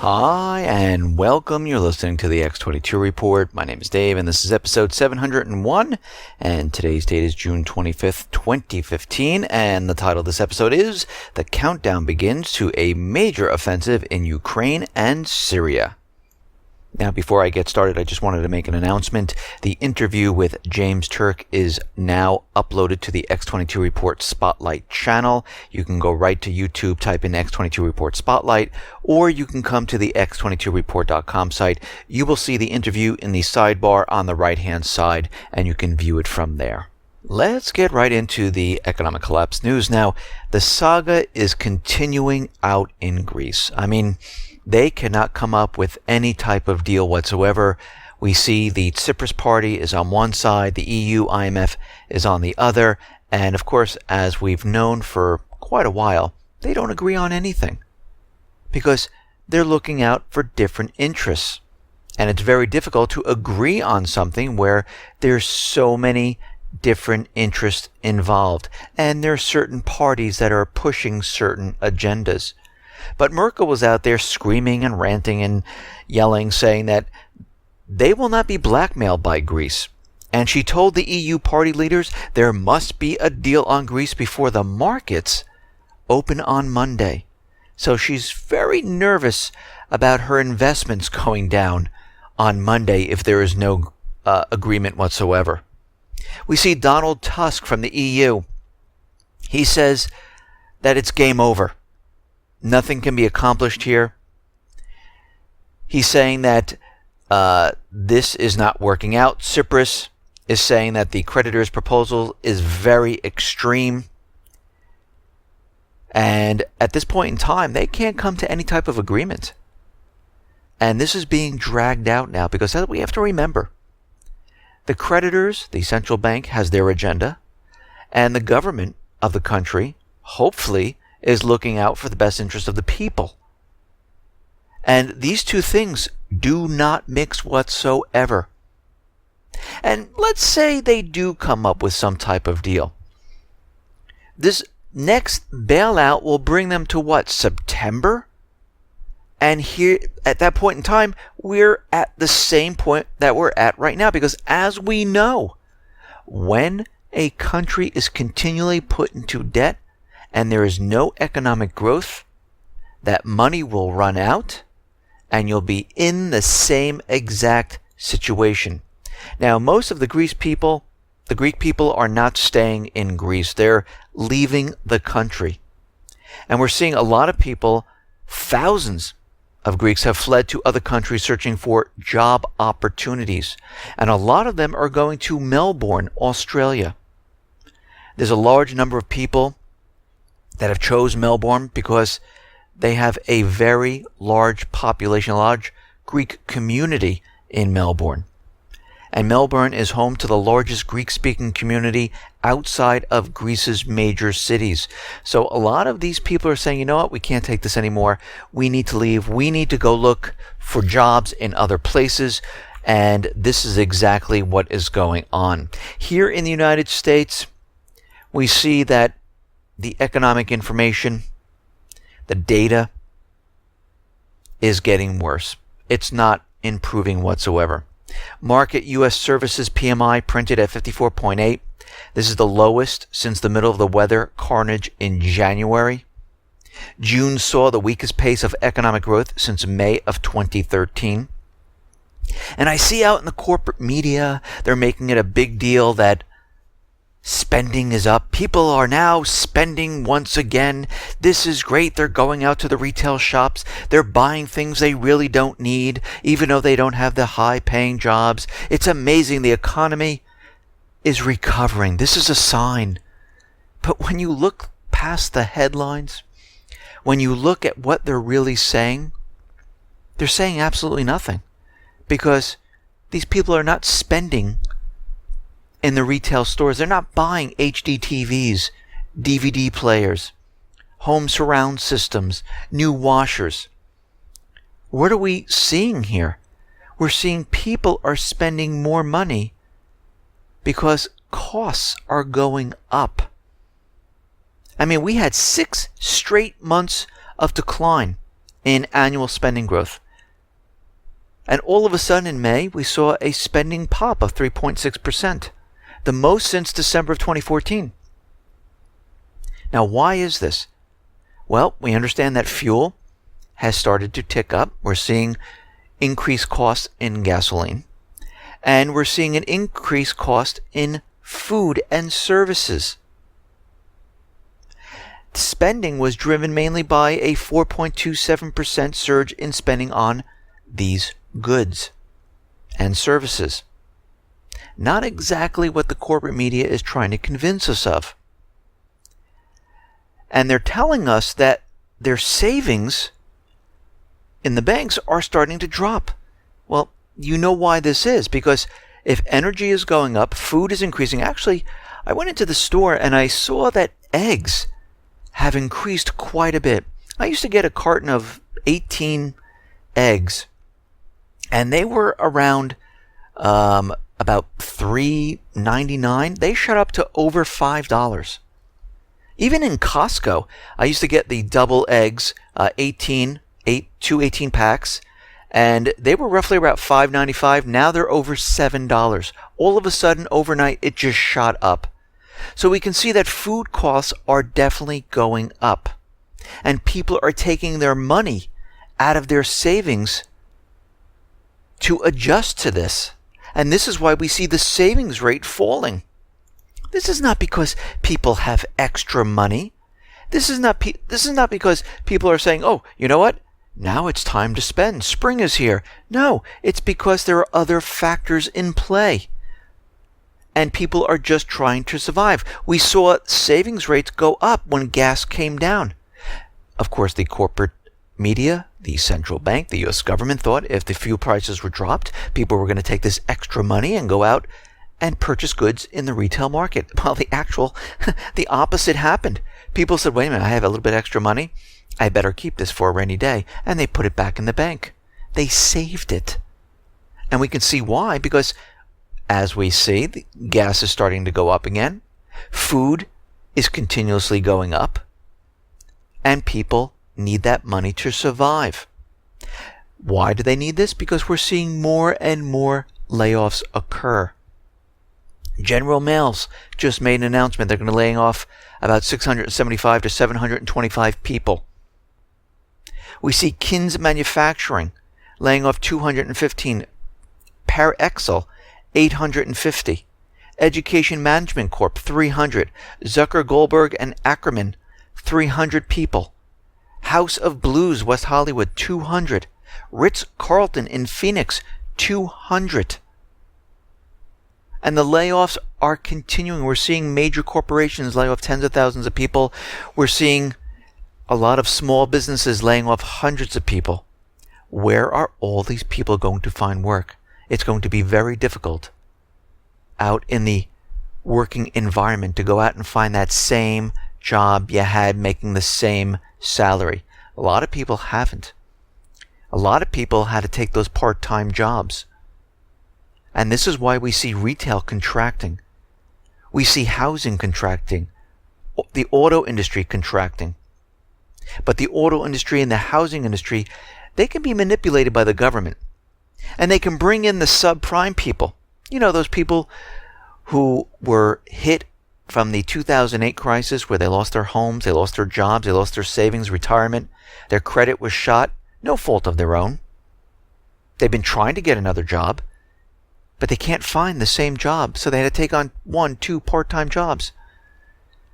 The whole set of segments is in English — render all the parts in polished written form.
Hi, and welcome. You're listening to the X22 Report. My name is Dave, and this is episode 701, and today's date is June 25th, 2015, and the title of this episode is The Countdown Begins to a Major Offensive in Ukraine and Syria. Now, before I get started, I just wanted to make an announcement. The interview with James Turk is now uploaded to the X22 Report Spotlight channel. You can go right to YouTube, type in X22 Report Spotlight, or you can come to the x22report.com site. You will see the interview in the sidebar on the right-hand side, and you can view it from there. Let's get right into the economic collapse news. Now, the saga is continuing out in Greece. They cannot come up with any type of deal whatsoever. We see the Tsipras party is on one side, the EU, IMF is on the other, and of course, as we've known for quite a while, they don't agree on anything because they're looking out for different interests. And it's very difficult to agree on something where there's so many different interests involved, and there are certain parties that are pushing certain agendas. But Merkel was out there screaming and ranting and yelling, saying that they will not be blackmailed by Greece. And she told the EU party leaders there must be a deal on Greece before the markets open on Monday. So she's very nervous about her investments going down on Monday if there is no agreement whatsoever. We see Donald Tusk from the EU. He says that it's game over. Nothing can be accomplished here. He's saying that this is not working out. Tsipras is saying that the creditors' proposal is very extreme. And at this point in time, they can't come to any type of agreement. And this is being dragged out now because we have to remember, the creditors, the central bank, has their agenda, and the government of the country, hopefully, is looking out for the best interest of the people. And these two things do not mix whatsoever. And let's say they do come up with some type of deal. This next bailout will bring them to what, September? And here, at that point in time, we're at the same point that we're at right now. Because as we know, when a country is continually put into debt, and there is no economic growth, that money will run out, and you'll be in the same exact situation. Now, most of the Greek people are not staying in Greece. They're leaving the country. And we're seeing a lot of people, thousands of Greeks have fled to other countries searching for job opportunities. And a lot of them are going to Melbourne, Australia. There's a large number of people that have chose Melbourne because they have a very large population, a large Greek community in Melbourne. And Melbourne is home to the largest Greek-speaking community outside of Greece's major cities. So a lot of these people are saying, you know what, we can't take this anymore. We need to leave. We need to go look for jobs in other places. And this is exactly what is going on. Here in the United States, we see that the economic information, the data, is getting worse. It's not improving whatsoever. Market U.S. services PMI printed at 54.8. This is the lowest since the middle of the weather carnage in January. June saw the weakest pace of economic growth since May of 2013. And I see out in the corporate media, they're making it a big deal that spending is up. People are now spending once again. This is great. They're going out to the retail shops. They're buying things they really don't need, even though they don't have the high-paying jobs. It's amazing. The economy is recovering. This is a sign. But when you look past the headlines, when you look at what they're really saying, they're saying absolutely nothing. Because these people are not spending in the retail stores. They're not buying HD TVs, DVD players, home surround systems, new washers. What are we seeing here? We're seeing people are spending more money because costs are going up. We had 6 straight months of decline in annual spending growth. And all of a sudden in May, we saw a spending pop of 3.6%, the most since December of 2014. Now, why is this? Well, we understand that fuel has started to tick up. We're seeing increased costs in gasoline, and we're seeing an increased cost in food and services. Spending was driven mainly by a 4.27% surge in spending on these goods and services. Not exactly what the corporate media is trying to convince us of. And they're telling us that their savings in the banks are starting to drop. Well, you know why this is, because if energy is going up, food is increasing. Actually, I went into the store and I saw that eggs have increased quite a bit. I used to get a carton of 18 eggs, and they were around about $3.99. They shot up to over $5. Even in Costco, I used to get the double eggs, 18 packs, and they were roughly about $5.95. Now they're over $7. All of a sudden, overnight, it just shot up. So we can see that food costs are definitely going up, and people are taking their money out of their savings to adjust to this. And this is why we see the savings rate falling. This is not because people have extra money. This is not because people are saying, oh, you know what? Now it's time to spend. Spring is here. No, it's because there are other factors in play. And people are just trying to survive. We saw savings rates go up when gas came down. Of course, the corporate media, the central bank, the U.S. government thought if the fuel prices were dropped, people were going to take this extra money and go out and purchase goods in the retail market. Well, the opposite happened. People said, wait a minute, I have a little bit extra money. I better keep this for a rainy day. And they put it back in the bank. They saved it. And we can see why, because as we see, the gas is starting to go up again. Food is continuously going up. And people need that money to survive. Why do they need this? Because we're seeing more and more layoffs occur. General Mills just made an announcement they're going to be laying off about 675 to 725 people. We see Kins Manufacturing laying off 215, Parexel 850, Education Management Corp 300, Zucker Goldberg and Ackerman 300 people, House of Blues West Hollywood 200, Ritz-Carlton in Phoenix 200. And the layoffs are continuing. We're seeing major corporations lay off tens of thousands of people. We're seeing a lot of small businesses laying off hundreds of people. Where are all these people going to find work? It's going to be very difficult out in the working environment to go out and find that same job you had making the same salary. A lot of people haven't. A lot of people had to take those part-time jobs. And this is why we see retail contracting. We see housing contracting. The auto industry contracting. But the auto industry and the housing industry, they can be manipulated by the government. And they can bring in the subprime people. You know, those people who were hit from the 2008 crisis where they lost their homes, they lost their jobs, they lost their savings, retirement. Their credit was shot. No fault of their own. They've been trying to get another job, but they can't find the same job. So they had to take on 1, 2 part-time jobs.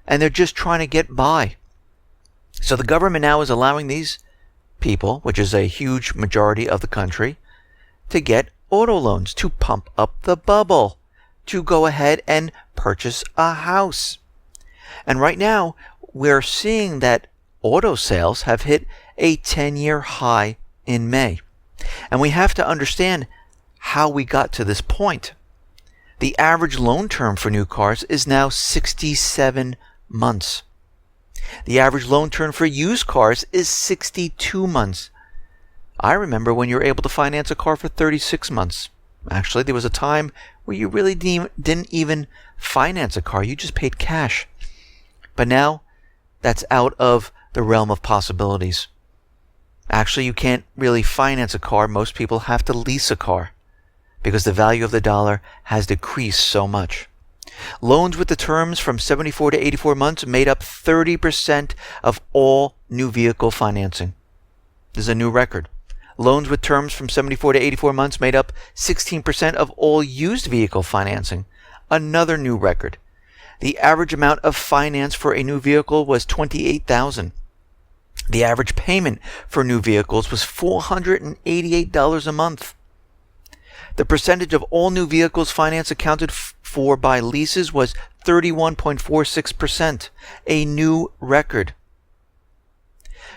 And they're just trying to get by. So the government now is allowing these people, which is a huge majority of the country, to get auto loans, to pump up the bubble, to go ahead and purchase a house. And right now, we're seeing that auto sales have hit a 10-year high in May. And we have to understand how we got to this point. The average loan term for new cars is now 67 months. The average loan term for used cars is 62 months. I remember when you were able to finance a car for 36 months. Actually, there was a time where you really didn't even finance a car. You just paid cash. But now, that's out of the realm of possibilities. Actually, you can't really finance a car. Most people have to lease a car because the value of the dollar has decreased so much. Loans with the terms from 74 to 84 months made up 30% of all new vehicle financing. This is a new record. Loans with terms from 74 to 84 months made up 16% of all used vehicle financing. Another new record. The average amount of finance for a new vehicle was $28,000. The average payment for new vehicles was $488 a month. The percentage of all new vehicles financed accounted for by leases was 31.46%, a new record.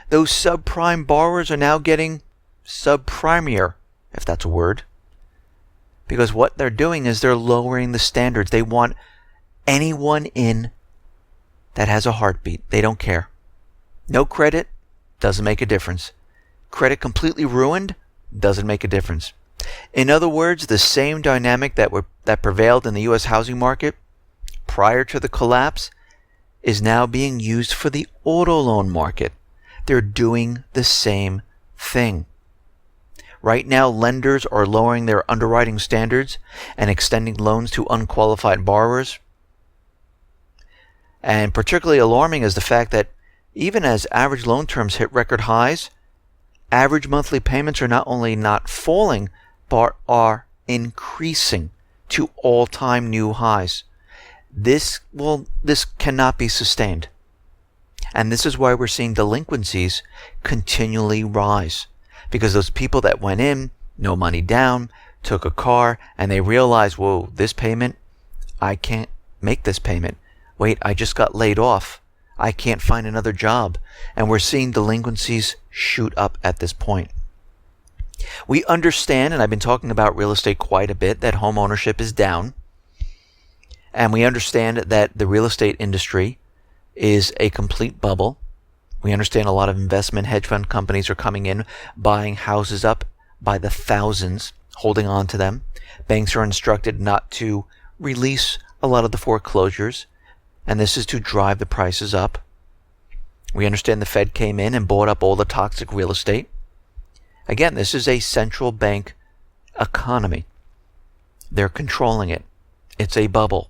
Those subprime borrowers are now getting subprimier, if that's a word, because what they're doing is they're lowering the standards. They want anyone in that has a heartbeat. They don't care. No credit, doesn't make a difference. Credit completely ruined, doesn't make a difference. In other words, the same dynamic that prevailed in the U.S. housing market prior to the collapse is now being used for the auto loan market. They're doing the same thing. Right now, lenders are lowering their underwriting standards and extending loans to unqualified borrowers. And particularly alarming is the fact that even as average loan terms hit record highs, average monthly payments are not only not falling, but are increasing to all-time new highs. This cannot be sustained. And this is why we're seeing delinquencies continually rise. Because those people that went in, no money down, took a car, and they realized, whoa, this payment, I can't make this payment. Wait, I just got laid off. I can't find another job. And we're seeing delinquencies shoot up at this point. We understand, and I've been talking about real estate quite a bit, that home ownership is down. And we understand that the real estate industry is a complete bubble. We understand a lot of investment hedge fund companies are coming in, buying houses up by the thousands, holding on to them. Banks are instructed not to release a lot of the foreclosures, and this is to drive the prices up. We understand the Fed came in and bought up all the toxic real estate. Again, this is a central bank economy. They're controlling it. It's a bubble.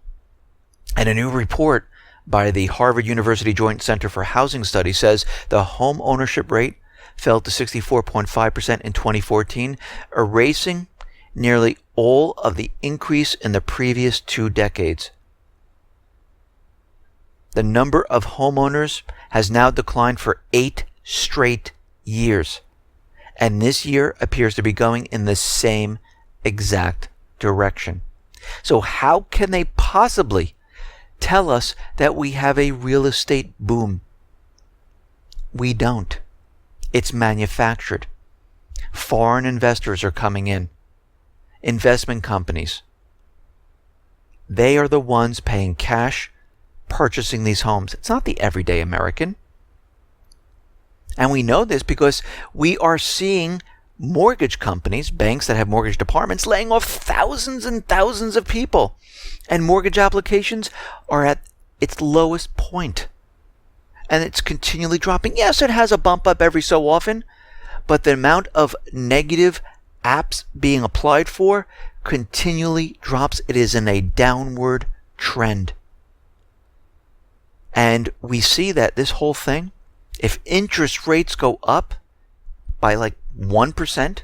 And a new report by the Harvard University Joint Center for Housing Studies says the home ownership rate fell to 64.5% in 2014, erasing nearly all of the increase in the previous 2 decades. The number of homeowners has now declined for 8 straight years, and this year appears to be going in the same exact direction. So how can they possibly tell us that we have a real estate boom? We don't. It's manufactured. Foreign investors are coming in. Investment companies. They are the ones paying cash, purchasing these homes. It's not the everyday American. And we know this because we are seeing mortgage companies, banks that have mortgage departments, laying off thousands and thousands of people. And mortgage applications are at its lowest point. And it's continually dropping. Yes, it has a bump up every so often, but the amount of negative apps being applied for continually drops. It is in a downward trend. And we see that this whole thing, if interest rates go up by like 1%,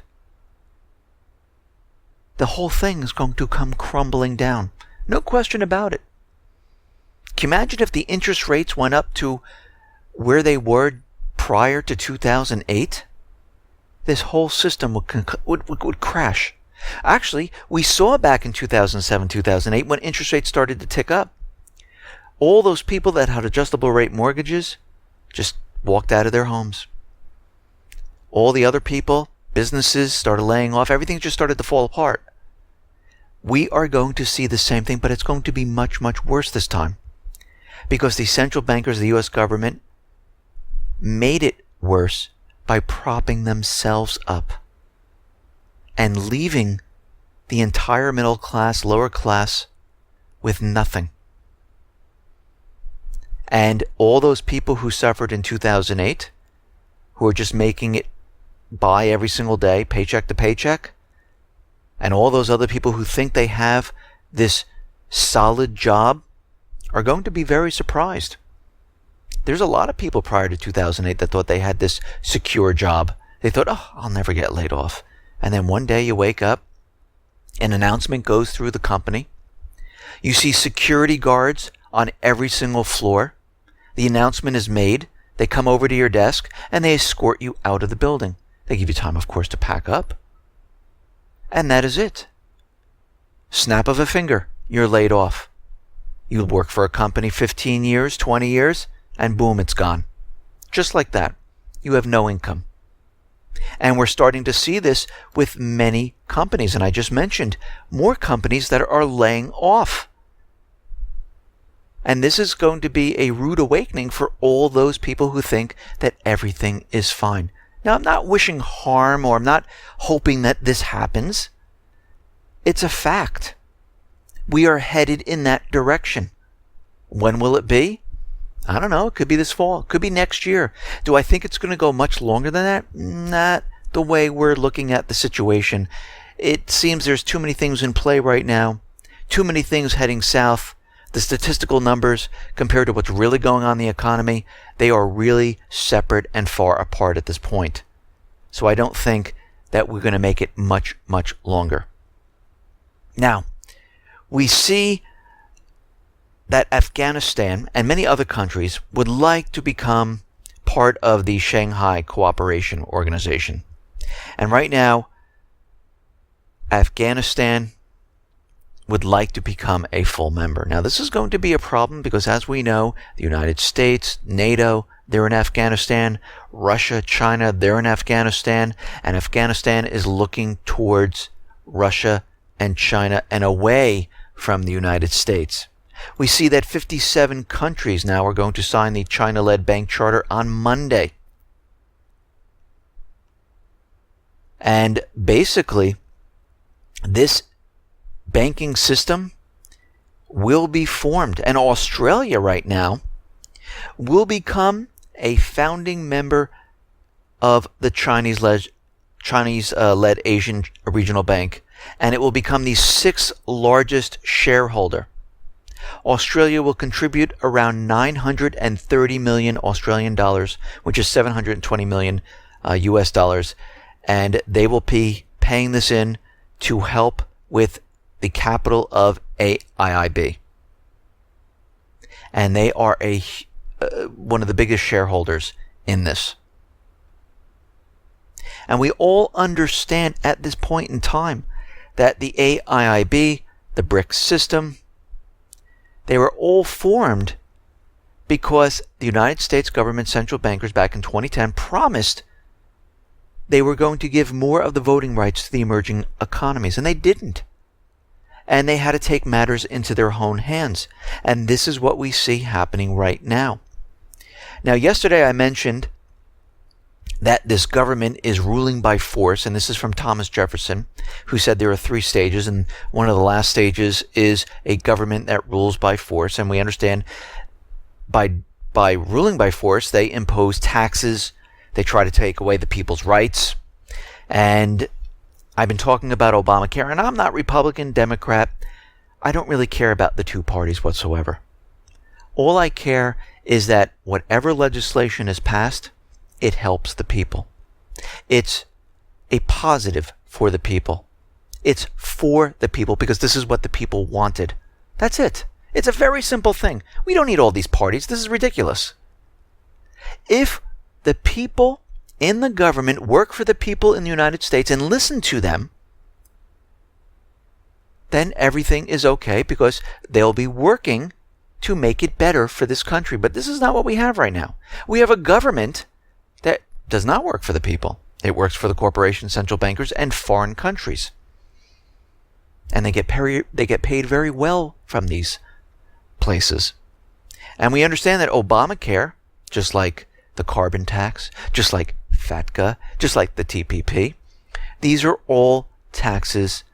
the whole thing is going to come crumbling down. No question about it. Can you imagine if the interest rates went up to where they were prior to 2008? This whole system would crash. Actually, we saw back in 2007, 2008, when interest rates started to tick up, all those people that had adjustable rate mortgages just walked out of their homes. All the other people, businesses started laying off. Everything just started to fall apart. We are going to see the same thing, but it's going to be much, much worse this time. Because the central bankers of the U.S. government made it worse by propping themselves up and leaving the entire middle class, lower class, with nothing. And all those people who suffered in 2008, who are just making it by every single day, paycheck to paycheck, and all those other people who think they have this solid job are going to be very surprised. There's a lot of people prior to 2008 that thought they had this secure job. They thought, oh, I'll never get laid off. And then one day you wake up, an announcement goes through the company. You see security guards on every single floor. The announcement is made. They come over to your desk and they escort you out of the building. They give you time, of course, to pack up. And that is it. Snap of a finger, you're laid off. You work for a company 15 years, 20 years, and boom, it's gone. Just like that. You have no income. And we're starting to see this with many companies. And I just mentioned more companies that are laying off. And this is going to be a rude awakening for all those people who think that everything is fine. Now, I'm not wishing harm or I'm not hoping that this happens. It's a fact. We are headed in that direction. When will it be? I don't know. It could be this fall. It could be next year. Do I think it's going to go much longer than that? Not the way we're looking at the situation. It seems there's too many things in play right now. Too many things heading south. The statistical numbers compared to what's really going on in the economy, they are really separate and far apart at this point. So I don't think that we're going to make it much, much longer. Now, we see that Afghanistan and many other countries would like to become part of the Shanghai Cooperation Organization. And right now, Afghanistan would like to become a full member. Now, this is going to be a problem because, as we know, the United States, NATO, they're in Afghanistan. Russia, China, they're in Afghanistan. And Afghanistan is looking towards Russia and China and away from the United States. We see that 57 countries now are going to sign the China-led bank charter on Monday. And basically, this banking system will be formed. And Australia right now will become a founding member of the Chinese-led Asian Regional Bank. And it will become the 6th largest shareholder. Australia will contribute around 930 million Australian dollars, which is 720 million US dollars. And they will be paying this in to help with the capital of AIIB. And they are one of the biggest shareholders in this. And we all understand at this point in time that the AIIB, the BRICS system, they were all formed because the United States government central bankers back in 2010 promised they were going to give more of the voting rights to the emerging economies, and they didn't. And they had to take matters into their own hands. And this is what we see happening right now. Now, yesterday I mentioned that this government is ruling by force, and this is from Thomas Jefferson, who said there are 3 stages, and one of the last stages is a government that rules by force. And we understand by ruling by force, they impose taxes, they try to take away the people's rights. And I've been talking about Obamacare, and I'm not Republican, Democrat. I don't really care about the two parties whatsoever. All I care is that whatever legislation is passed, it helps the people. It's a positive for the people. It's for the people because this is what the people wanted. That's it. It's a very simple thing. We don't need all these parties. This is ridiculous. If the people in the government work for the people in the United States and listen to them, then everything is okay because they'll be working to make it better for this country. But this is not what we have right now. We have a government that does not work for the people. It works for the corporations, central bankers, and foreign countries. And they get paid very well from these places. And we understand that Obamacare, just like the carbon tax, just like FATCA, just like the TPP, these are all taxes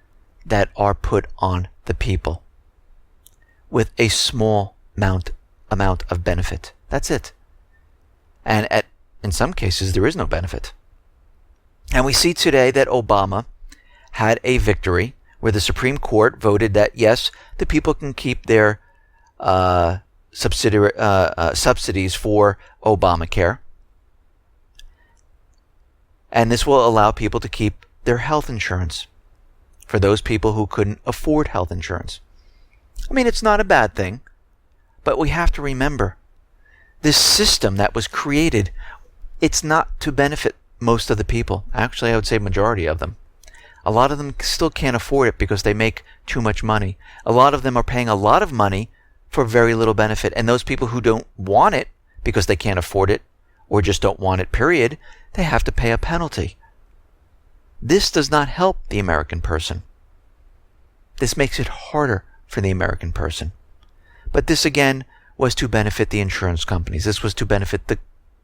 that are put on the people with a small amount of benefit. That's it. And in some cases, there is no benefit. And we see today that Obama had a victory where the Supreme Court voted that, yes, the people can keep their subsidies for Obamacare. And this will allow people to keep their health insurance for those people who couldn't afford health insurance. I mean, it's not a bad thing, but we have to remember this system that was created, it's not to benefit most of the people. Actually, I would say majority of them. A lot of them still can't afford it because they make too much money. A lot of them are paying a lot of money for very little benefit. And those people who don't want it because they can't afford it or just don't want it, period, they have to pay a penalty. This does not help the American person. This makes it harder for the American person. But this, again, was to benefit the insurance companies. This was to benefit the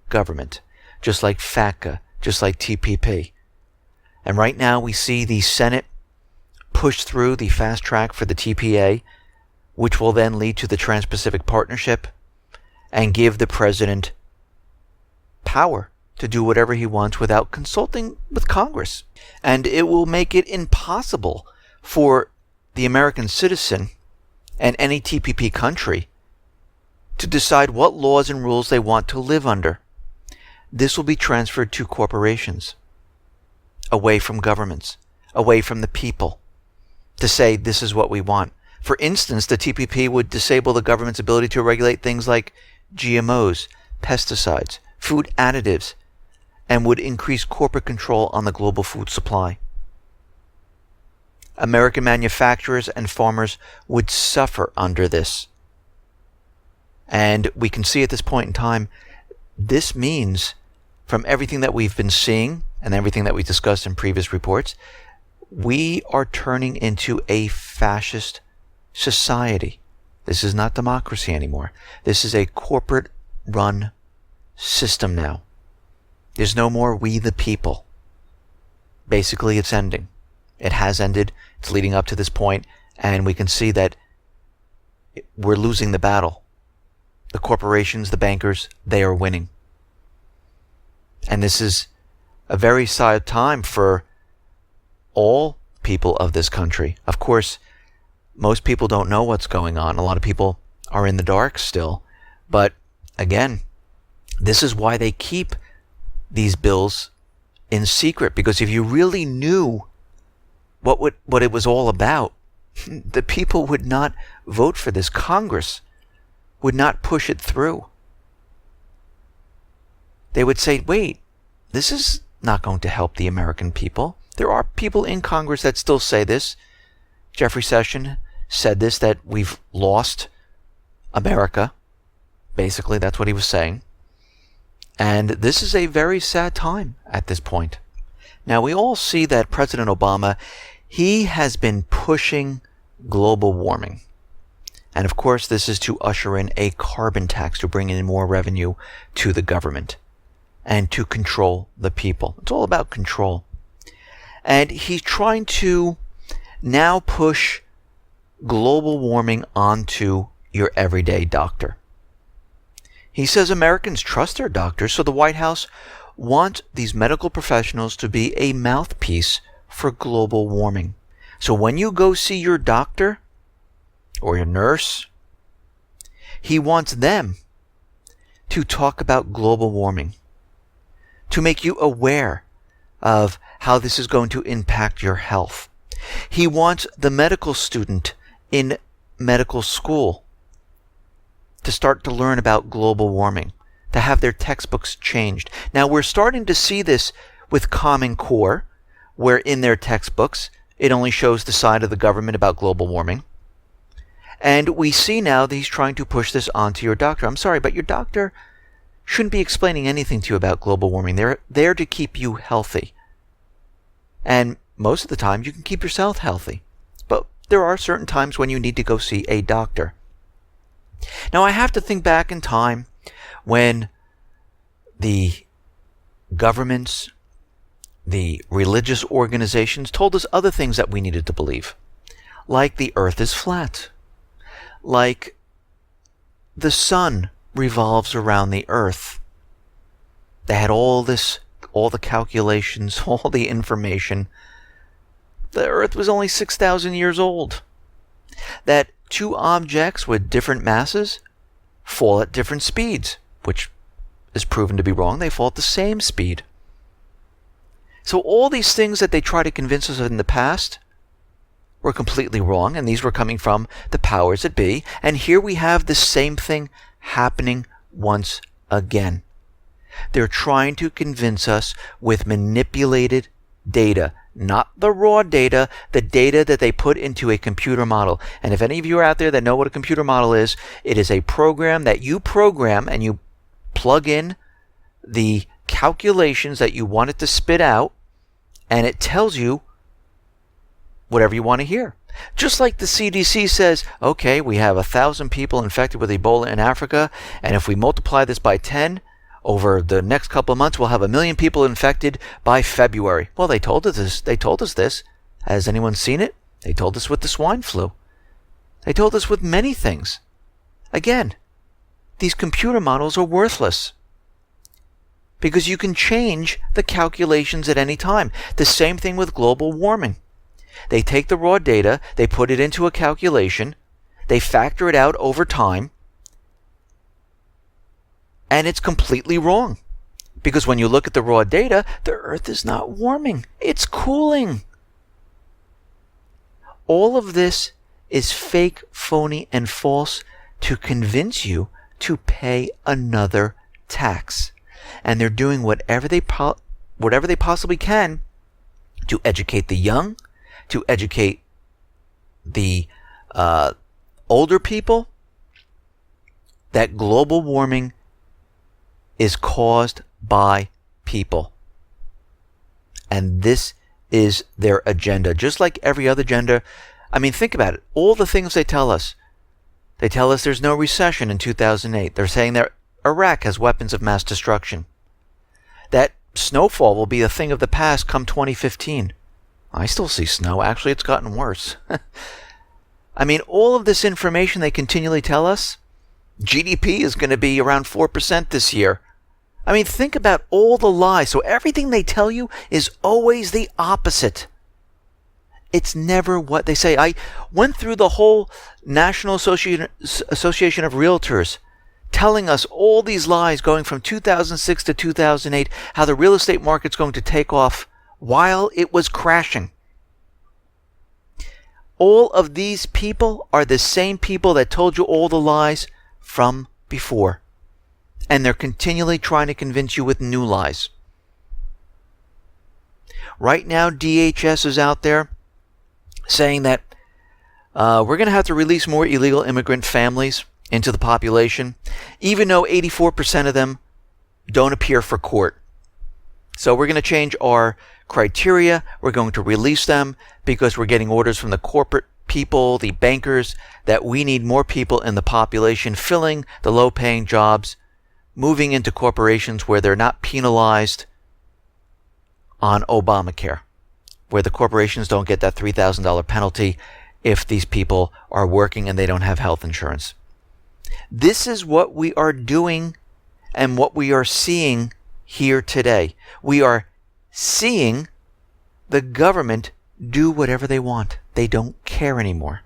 government, just like FATCA, just like TPP. And right now we see the Senate push through the fast track for the TPA, which will then lead to the Trans-Pacific Partnership and give the president power to do whatever he wants without consulting with Congress. And it will make it impossible for the American citizen and any TPP country to decide what laws and rules they want to live under. This will be transferred to corporations, away from governments, away from the people, to say this is what we want. For instance, the TPP would disable the government's ability to regulate things like GMOs, pesticides, food additives, and would increase corporate control on the global food supply. American manufacturers and farmers would suffer under this. And we can see at this point in time, this means, from everything that we've been seeing and everything that we discussed in previous reports, we are turning into a fascist society. This is not democracy anymore. This is a corporate-run system now. There's no more we the people. Basically, it's ending. It has ended. It's leading up to this point, and we can see that we're losing the battle. The corporations, the bankers, they are winning. And this is a very sad time for all people of this country. Of course, most people don't know what's going on. A lot of people are in the dark still. But again, this is why they keep these bills in secret. Because if you really knew what it was all about, the people would not vote for this. Congress would not push it through. They would say, wait, this is not going to help the American people. There are people in Congress that still say this. Jeffrey Sessions said this, that we've lost America. Basically, that's what he was saying. And this is a very sad time at this point. Now, we all see that President Obama, he has been pushing global warming. And of course, this is to usher in a carbon tax to bring in more revenue to the government and to control the people. It's all about control. And he's trying to now push global warming onto your everyday doctor. He says Americans trust their doctors, so the White House wants these medical professionals to be a mouthpiece for global warming. So when you go see your doctor or your nurse, he wants them to talk about global warming, to make you aware of how this is going to impact your health. He wants the medical student in medical school to start to learn about global warming, to have their textbooks changed. Now, we're starting to see this with Common Core, where in their textbooks, it only shows the side of the government about global warming. And we see now that he's trying to push this onto your doctor. I'm sorry, but your doctor shouldn't be explaining anything to you about global warming. They're there to keep you healthy. And most of the time, you can keep yourself healthy. But there are certain times when you need to go see a doctor. Now, I have to think back in time when the governments, the religious organizations told us other things that we needed to believe, like the earth is flat, like the sun revolves around the earth. They had all this all the calculations, all the information, the Earth was only 6,000 years old. That two objects with different masses fall at different speeds, which is proven to be wrong. They fall at the same speed. So all these things that they try to convince us of in the past were completely wrong, and these were coming from the powers that be. And here we have the same thing happening once again. They're trying to convince us with manipulated data, not the raw data, the data that they put into a computer model. And if any of you are out there that know what a computer model is, it is a program that you program and you plug in the calculations that you want it to spit out, and it tells you whatever you want to hear. Just like the CDC says, okay, we have 1,000 people infected with Ebola in Africa, and if we multiply this by 10, over the next couple of months, we'll have 1 million people infected by February. Well, they told us this. They told us this. Has anyone seen it? They told us with the swine flu. They told us with many things. Again, these computer models are worthless because you can change the calculations at any time. The same thing with global warming. They take the raw data, they put it into a calculation, they factor it out over time, and it's completely wrong. Because when you look at the raw data, the Earth is not warming. It's cooling. All of this is fake, phony, and false to convince you to pay another tax. And they're doing whatever they possibly can to educate the young, to educate the older people, that global warming is caused by people. And this is their agenda. Just like every other agenda. I mean, think about it. All the things they tell us. They tell us there's no recession in 2008. They're saying that Iraq has weapons of mass destruction. That snowfall will be a thing of the past come 2015. I still see snow. Actually, it's gotten worse. I mean, all of this information they continually tell us, GDP is going to be around 4% this year. I mean, think about all the lies. So everything they tell you is always the opposite. It's never what they say. I went through the whole National Association of Realtors telling us all these lies going from 2006 to 2008, how the real estate market's going to take off while it was crashing. All of these people are the same people that told you all the lies from before. And they're continually trying to convince you with new lies. Right now, DHS is out there saying that we're going to have to release more illegal immigrant families into the population, even though 84% of them don't appear for court. So we're going to change our criteria. We're going to release them because we're getting orders from the corporate people, the bankers, that we need more people in the population filling the low-paying jobs, moving into corporations where they're not penalized on Obamacare, where the corporations don't get that $3,000 penalty if these people are working and they don't have health insurance. This is what we are doing and what we are seeing here today. We are seeing the government do whatever they want. They don't care anymore.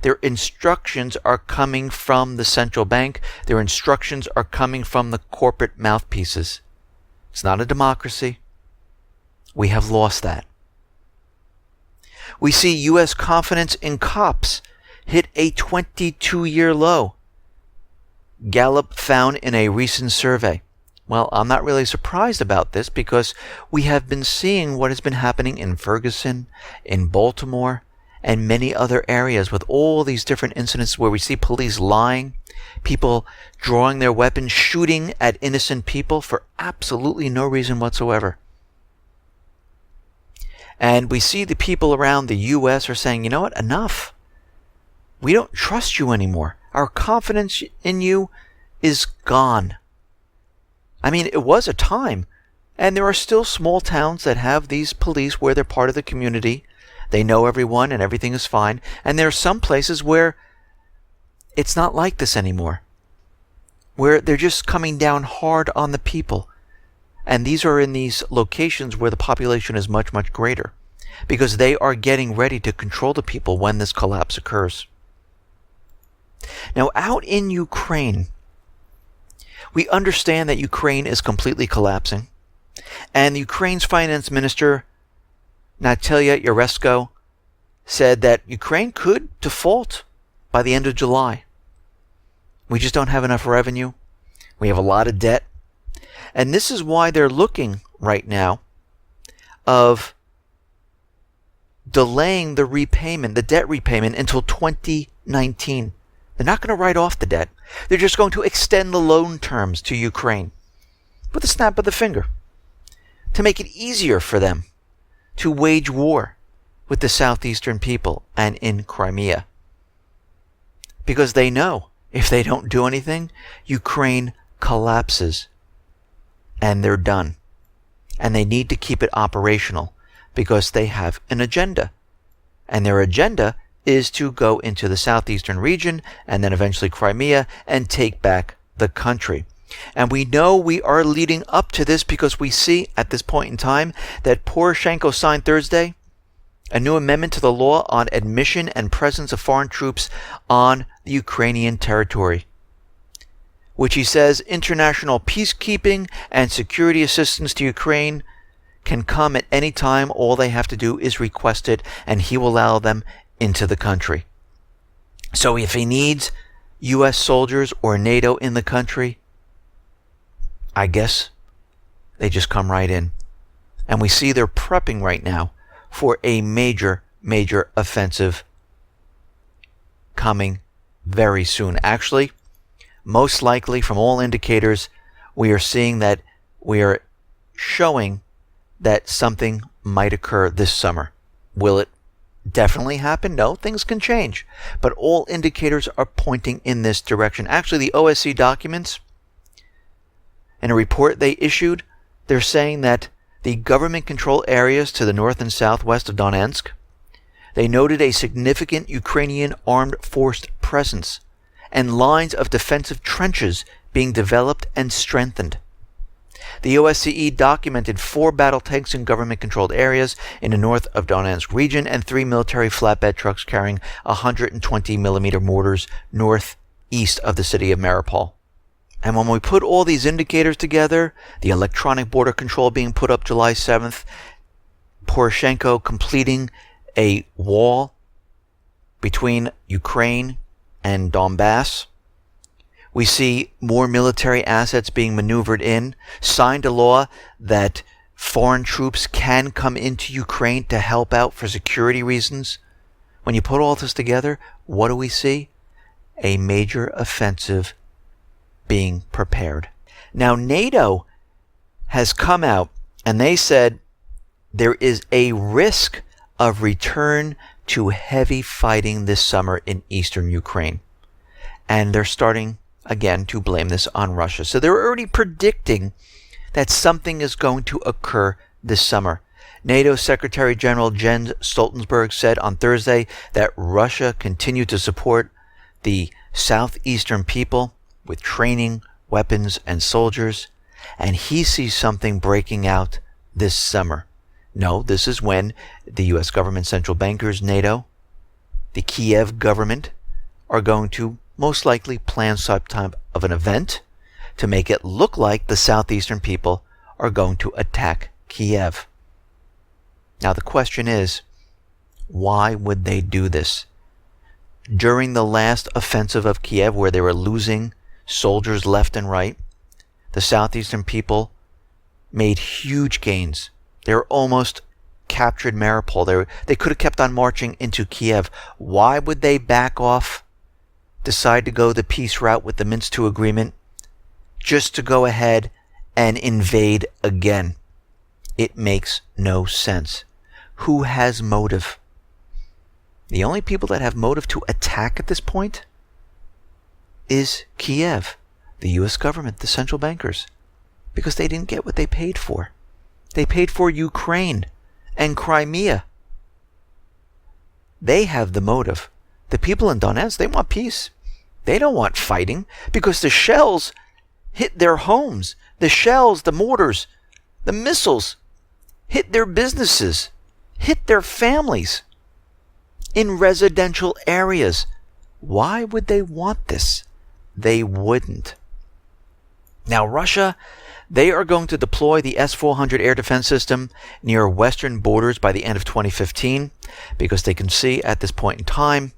Their instructions are coming from the central bank. Their instructions are coming from the corporate mouthpieces. It's not a democracy. We have lost that. We see U.S. confidence in cops hit a 22-year low. Gallup found in a recent survey. Well, I'm not really surprised about this because we have been seeing what has been happening in Ferguson, in Baltimore, and many other areas with all these different incidents where we see police lying, people drawing their weapons, shooting at innocent people for absolutely no reason whatsoever. And we see the people around the U.S. are saying, you know what, enough. We don't trust you anymore. Our confidence in you is gone. I mean, it was a time, and there are still small towns that have these police where they're part of the community. They know everyone and everything is fine. And there are some places where it's not like this anymore, where they're just coming down hard on the people. And these are in these locations where the population is much, much greater, because they are getting ready to control the people when this collapse occurs. Now, out in Ukraine, we understand that Ukraine is completely collapsing. And Ukraine's finance minister, Natalia Yaresko, said that Ukraine could default by the end of July. We just don't have enough revenue. We have a lot of debt. And this is why they're looking right now of delaying the repayment, the debt repayment, until 2019. They're not going to write off the debt. They're just going to extend the loan terms to Ukraine with a snap of the finger to make it easier for them to wage war with the southeastern people and in Crimea. Because they know if they don't do anything, Ukraine collapses and they're done. And they need to keep it operational because they have an agenda. And their agenda is to go into the southeastern region and then eventually Crimea and take back the country. And we know we are leading up to this because we see at this point in time that Poroshenko signed Thursday a new amendment to the law on admission and presence of foreign troops on the Ukrainian territory, which he says international peacekeeping and security assistance to Ukraine can come at any time. All they have to do is request it, and he will allow them into the country. So if he needs U.S. soldiers or NATO in the country, I guess they just come right in. And we see they're prepping right now for a major, major offensive coming very soon. Actually, most likely from all indicators, we are seeing that we are showing that something might occur this summer. Will it definitely happen? No, things can change. But all indicators are pointing in this direction. Actually, the OSCE documents, in a report they issued, they're saying that the government-controlled areas to the north and southwest of Donetsk, they noted a significant Ukrainian armed force presence and lines of defensive trenches being developed and strengthened. The OSCE documented 4 battle tanks in government-controlled areas in the north of Donetsk region and 3 military flatbed trucks carrying 120mm mortars northeast of the city of Mariupol. And when we put all these indicators together, the electronic border control being put up July 7th, Poroshenko completing a wall between Ukraine and Donbass, we see more military assets being maneuvered in, signed a law that foreign troops can come into Ukraine to help out for security reasons. When you put all this together, what do we see? A major offensive being prepared. Now, NATO has come out and they said there is a risk of return to heavy fighting this summer in eastern Ukraine. And they're starting again to blame this on Russia. So they're already predicting that something is going to occur this summer. NATO Secretary General Jens Stoltenberg said on Thursday that Russia continued to support the southeastern people with training, weapons, and soldiers, and he sees something breaking out this summer. No, this is when the U.S. government central bankers, NATO, the Kiev government, are going to most likely plan some type of an event to make it look like the southeastern people are going to attack Kiev. Now the question is, why would they do this? During the last offensive of Kiev, where they were losing soldiers left and right, the southeastern people made huge gains. They were almost captured Mariupol. They could have kept on marching into Kiev. Why would they back off, decide to go the peace route with the Minsk II agreement, just to go ahead and invade again? It makes no sense. Who has motive? The only people that have motive to attack at this point is Kiev, the U.S. government, the central bankers, because they didn't get what they paid for. They paid for Ukraine and Crimea. They have the motive. The people in Donetsk, they want peace. They don't want fighting because the shells hit their homes. The shells, the mortars, The missiles hit their businesses, hit their families in residential areas. Why would they want this? They wouldn't. Now, Russia, they are going to deploy the S-400 air defense system near western borders by the end of 2015 because they can see at this point in time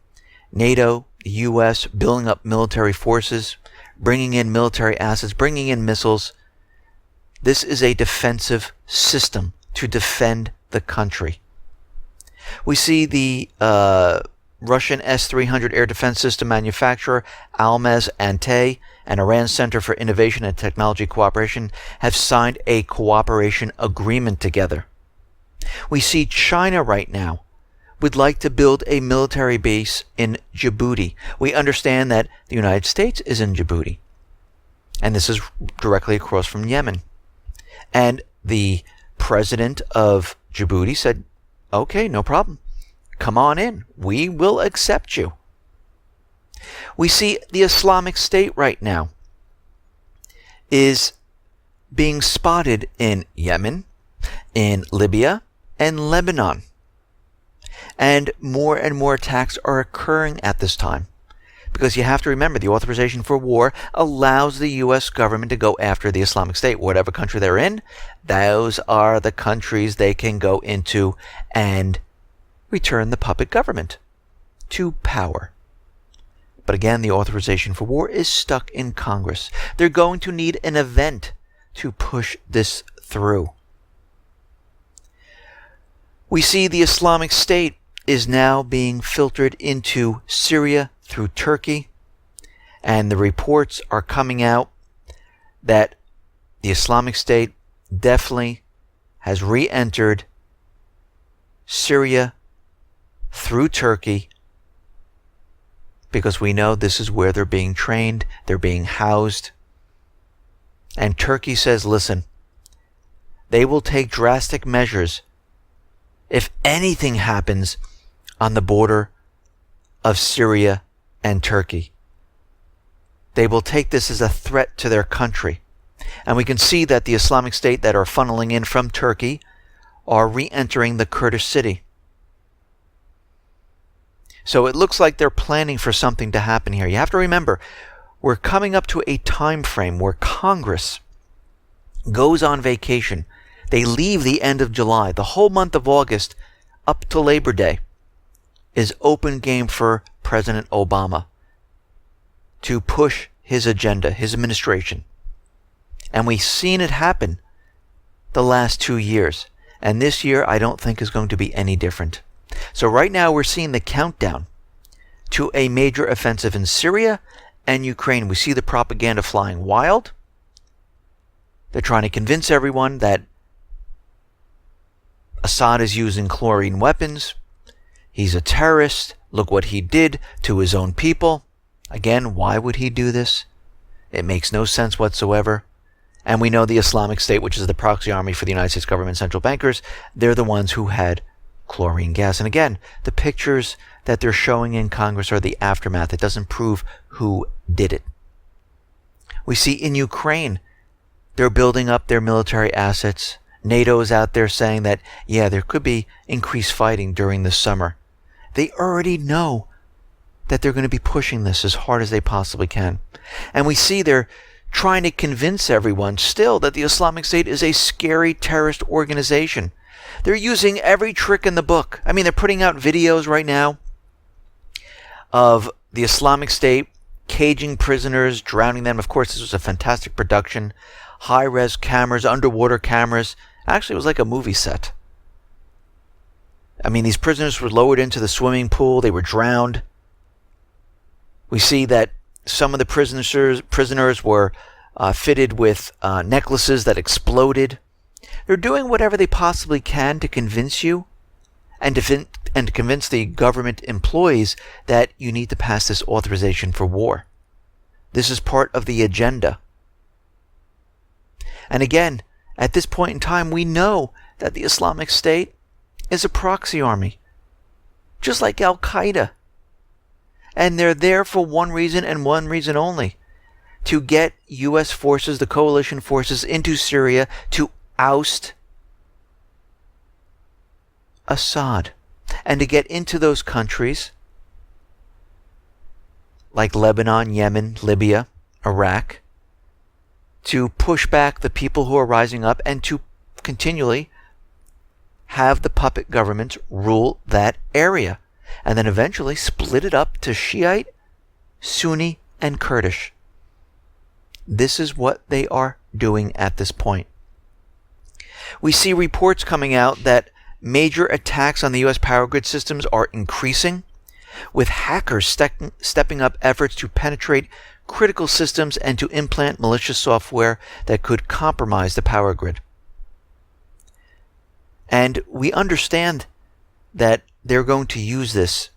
NATO, the U.S. building up military forces, bringing in military assets, bringing in missiles. This is a defensive system to defend the country. We see the Russian S-300 air defense system manufacturer Almaz Antey and Iran's Center for Innovation and Technology Cooperation have signed a cooperation agreement together. We see China right now would like to build a military base in Djibouti. We understand that the United States is in Djibouti, and this is directly across from Yemen. And the president of Djibouti said, okay, no problem. Come on in. We will accept you. We see the Islamic State right now is being spotted in Yemen, in Libya, and Lebanon. And more attacks are occurring at this time. Because you have to remember, the authorization for war allows the U.S. government to go after the Islamic State. Whatever country they're in, those are the countries they can go into and return the puppet government to power. But again, the authorization for war is stuck in Congress. They're going to need an event to push this through. We see the Islamic State is now being filtered into Syria through Turkey, and the reports are coming out that the Islamic State definitely has re-entered Syria through Turkey, because we know this is where they're being trained, they're being housed. And Turkey says, listen, they will take drastic measures if anything happens on the border of Syria and Turkey. They will take this as a threat to their country. And we can see that the Islamic State that are funneling in from Turkey are re-entering the Kurdish city. So it looks like they're planning for something to happen here. You have to remember, we're coming up to a time frame where Congress goes on vacation. They leave the end of July. The whole month of August up to Labor Day is open game for President Obama to push his agenda, his administration. And we've seen it happen the last 2 years. And this year, I don't think is going to be any different. So right now, we're seeing the countdown to a major offensive in Syria and Ukraine. We see the propaganda flying wild. They're trying to convince everyone that Assad is using chlorine weapons. He's a terrorist. Look what he did to his own people. Again, why would he do this? It makes no sense whatsoever. And we know the Islamic State, which is the proxy army for the United States government central bankers, they're the ones who had chlorine gas. And again, the pictures that they're showing in Congress are the aftermath. It doesn't prove who did it. We see in Ukraine, they're building up their military assets. NATO is out there saying that, yeah, there could be increased fighting during the summer. They already know that they're going to be pushing this as hard as they possibly can. And we see they're trying to convince everyone still that the Islamic State is a scary terrorist organization. They're using every trick in the book. I mean, they're putting out videos right now of the Islamic State caging prisoners, drowning them. Of course, this was a fantastic production. High-res cameras, underwater cameras. Actually, it was like a movie set. I mean, these prisoners were lowered into the swimming pool. They were drowned. We see that some of the prisoners were fitted with necklaces that exploded. They're doing whatever they possibly can to convince you and to convince the government employees that you need to pass this authorization for war. This is part of the agenda. And again, at this point in time, we know that the Islamic State is a proxy army, just like Al-Qaeda. And they're there for one reason and one reason only, to get U.S. forces, the coalition forces, into Syria to oust Assad and to get into those countries like Lebanon, Yemen, Libya, Iraq, to push back the people who are rising up and to continually have the puppet government rule that area, and then eventually split it up to Shiite, Sunni, and Kurdish. This is what they are doing at this point. We see reports coming out that major attacks on the U.S. power grid systems are increasing, with hackers stepping up efforts to penetrate critical systems and to implant malicious software that could compromise the power grid. And we understand that they're going to use this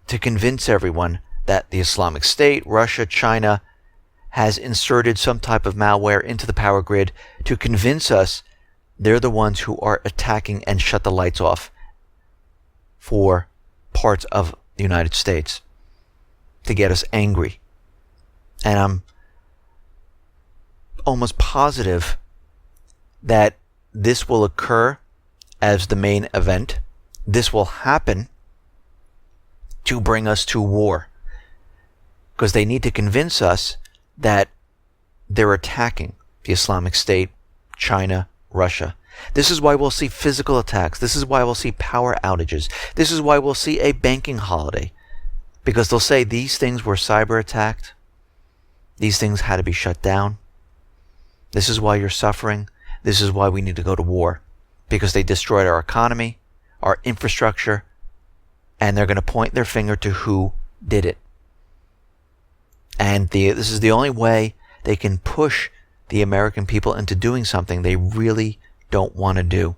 to convince everyone that the Islamic State, Russia, China has inserted some type of malware into the power grid to convince us they're the ones who are attacking and shut the lights off for parts of the United States to get us angry. And I'm almost positive that this will occur as the main event. This will happen to bring us to war, because they need to convince us that they're attacking the Islamic State, China, Russia. This is why we'll see physical attacks. This is why we'll see power outages. This is why we'll see a banking holiday, because they'll say these things were cyber attacked. These things had to be shut down. This is why you're suffering. This is why we need to go to war, because they destroyed our economy, our infrastructure, and they're going to point their finger to who did it. And this is the only way they can push the American people into doing something they really don't want to do.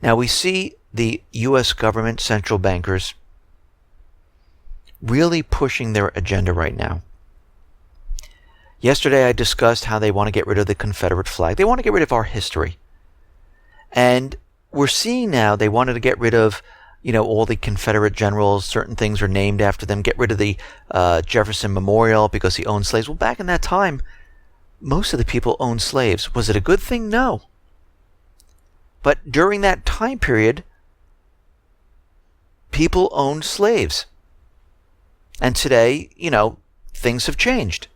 Now we see the U.S. government central bankers really pushing their agenda right now. Yesterday I discussed how they want to get rid of the Confederate flag. They want to get rid of our history. And we're seeing now they wanted to get rid of, all the Confederate generals. Certain things are named after them. Get rid of the Jefferson Memorial because he owned slaves. Well, back in that time, most of the people owned slaves. Was it a good thing? No. But during that time period, people owned slaves. And today, things have changed.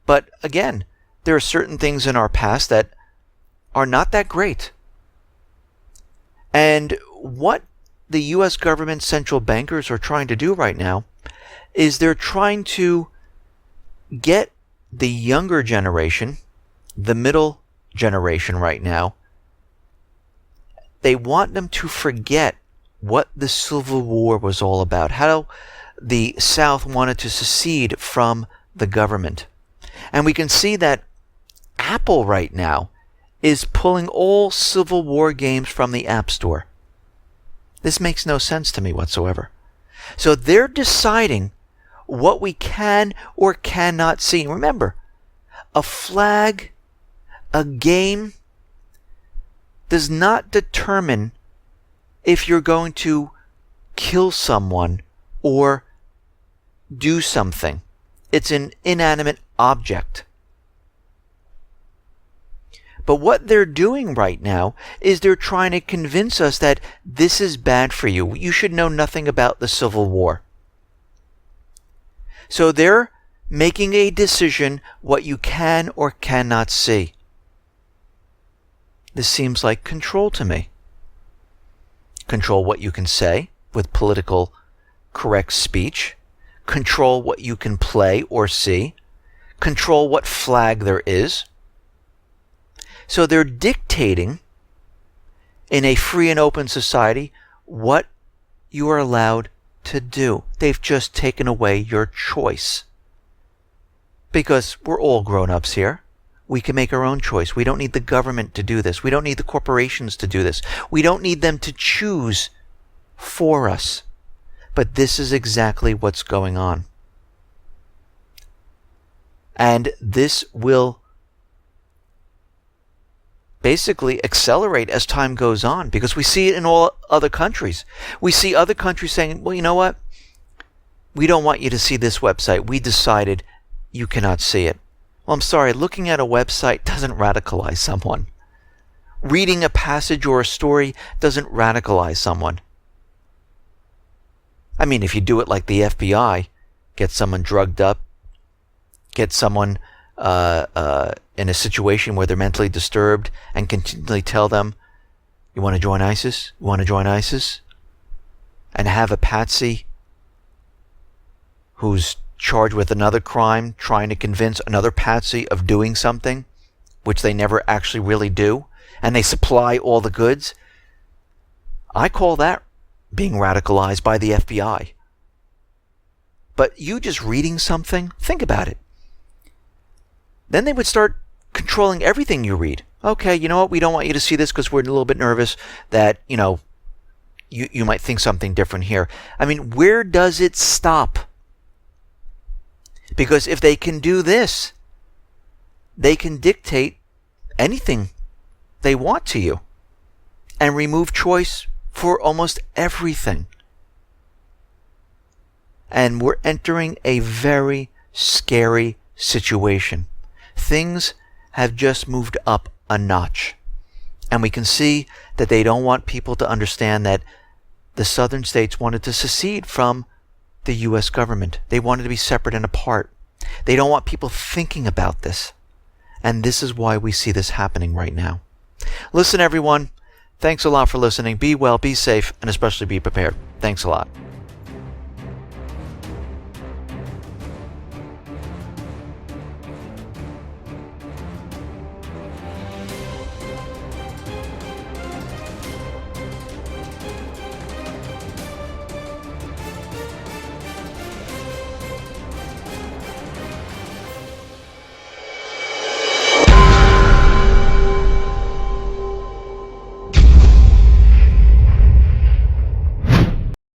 But again, there are certain things in our past that are not that great. And what the U.S. government central bankers are trying to do right now is they're trying to get the younger generation, the middle generation right now, they want them to forget what the Civil War was all about, how the South wanted to secede from the government. And we can see that Apple right now is pulling all Civil War games from the App Store. This makes no sense to me whatsoever. So they're deciding what we can or cannot see. Remember, a flag, a game, does not determine if you're going to kill someone or do something. It's an inanimate object. But what they're doing right now is they're trying to convince us that this is bad for you. You should know nothing about the Civil War. So they're making a decision what you can or cannot see. This seems like control to me. Control what you can say with political correct speech. Control what you can play or see. Control what flag there is. So they're dictating in a free and open society what you are allowed to do. They've just taken away your choice. Because we're all grown-ups here. We can make our own choice. We don't need the government to do this. We don't need the corporations to do this. We don't need them to choose for us. But this is exactly what's going on. And this will basically accelerate as time goes on, because we see it in all other countries. We see other countries saying, well, you know what? We don't want you to see this website. We decided you cannot see it. Well, I'm sorry, looking at a website doesn't radicalize someone. Reading a passage or a story doesn't radicalize someone. I mean, if you do it like the FBI, get someone drugged up, get someone in a situation where they're mentally disturbed and continually tell them, you want to join ISIS? You want to join ISIS? And have a patsy who's charged with another crime trying to convince another patsy of doing something, which they never actually really do, and they supply all the goods. I call that being radicalized by the FBI. But you just reading something, think about it. Then they would start controlling everything you read. Okay, you know what? We don't want you to see this because we're a little bit nervous that, you might think something different here. I mean, where does it stop? Because if they can do this, they can dictate anything they want to you and remove choice for almost everything. And we're entering a very scary situation. Things have just moved up a notch. And we can see that they don't want people to understand that the southern states wanted to secede from the U.S. government. They wanted to be separate and apart. They don't want people thinking about this. And this is why we see this happening right now. Listen, everyone. Thanks a lot for listening. Be well, be safe, and especially be prepared. Thanks a lot.